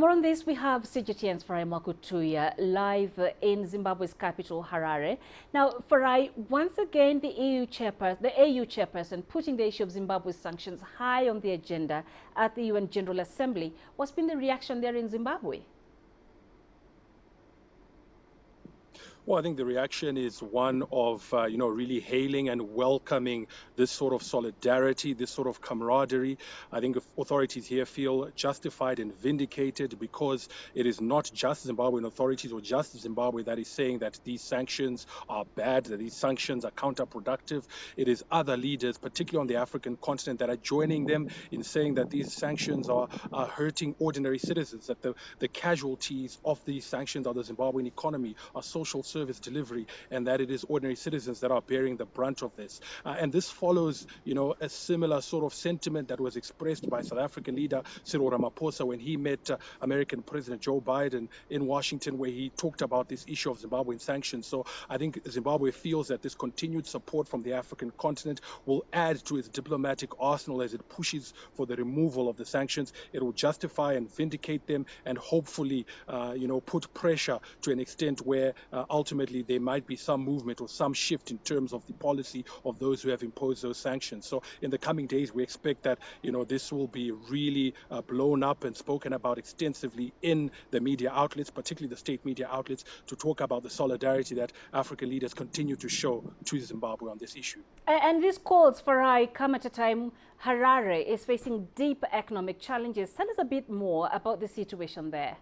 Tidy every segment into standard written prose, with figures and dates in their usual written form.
more on this, we have CGTN's Farai Makutuya live in Zimbabwe's capital, Harare. Now, Farai, once again, the AU chairperson putting the issue of Zimbabwe's sanctions high on the agenda at the UN General Assembly. What's been the reaction there in Zimbabwe? Well, I think the reaction is one of, really hailing and welcoming this sort of solidarity, this sort of camaraderie. I think authorities here feel justified and vindicated because it is not just Zimbabwean authorities or just Zimbabwe that is saying that these sanctions are bad, that these sanctions are counterproductive. It is other leaders, particularly on the African continent, that are joining them in saying that these sanctions are hurting ordinary citizens, that the casualties of these sanctions are the Zimbabwean economy, are social service delivery, and that it is ordinary citizens that are bearing the brunt of this. And this follows, a similar sort of sentiment that was expressed by South African leader Cyril Ramaphosa when he met American President Joe Biden in Washington, where he talked about this issue of Zimbabwean sanctions. So I think Zimbabwe feels that this continued support from the African continent will add to its diplomatic arsenal as it pushes for the removal of the sanctions. It will justify and vindicate them and hopefully, put pressure to an extent where ultimately there might be some movement or some shift in terms of the policy of those who have imposed those sanctions. So in the coming days, we expect that, this will be really blown up and spoken about extensively in the media outlets, particularly the state media outlets, to talk about the solidarity that African leaders continue to show to Zimbabwe on this issue. And these calls, Farai, come at a time Harare is facing deep economic challenges. Tell us a bit more about the situation there.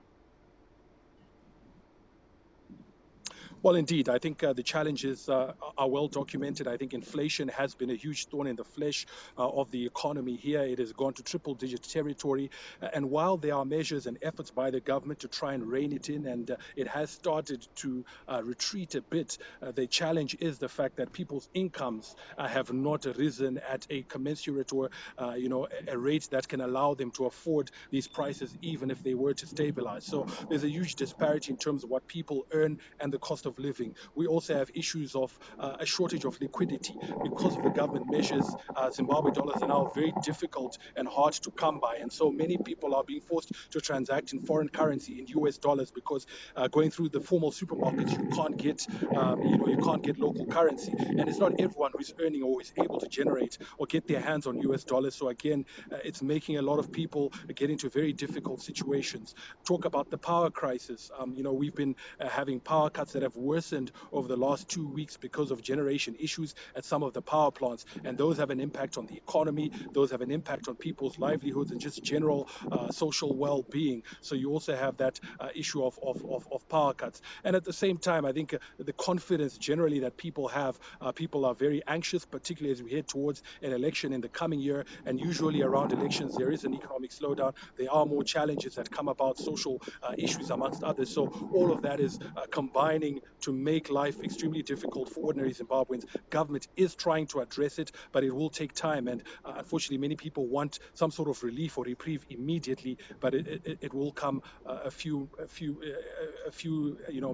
Well, indeed, I think the challenges are well documented. I think inflation has been a huge thorn in the flesh of the economy here. It has gone to triple-digit territory. And while there are measures and efforts by the government to try and rein it in, and it has started to retreat a bit, the challenge is the fact that people's incomes have not risen at a commensurate or, a rate that can allow them to afford these prices, even if they were to stabilize. So there's a huge disparity in terms of what people earn and the cost of living. We also have issues of a shortage of liquidity because of the government measures. Zimbabwe dollars are now very difficult and hard to come by, and so many people are being forced to transact in foreign currency, in US dollars, because going through the formal supermarkets you can't get local currency, and it's not everyone who is earning or is able to generate or get their hands on US dollars. So again, it's making a lot of people get into very difficult situations. Talk about the power crisis. We've been having power cuts that have worsened over the last 2 weeks because of generation issues at some of the power plants, and those have an impact on the economy, those have an impact on people's livelihoods and just general social well-being. So you also have that issue of power cuts. And at the same time, I think the confidence generally that people have, people are very anxious, particularly as we head towards an election in the coming year, and usually around elections there is an economic slowdown. There are more challenges that come about, social issues amongst others. So all of that is combining to make life extremely difficult for ordinary Zimbabweans. Government is trying to address it, but it will take time. And unfortunately, many people want some sort of relief or reprieve immediately, but it will come a few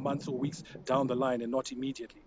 months or weeks down the line and not immediately.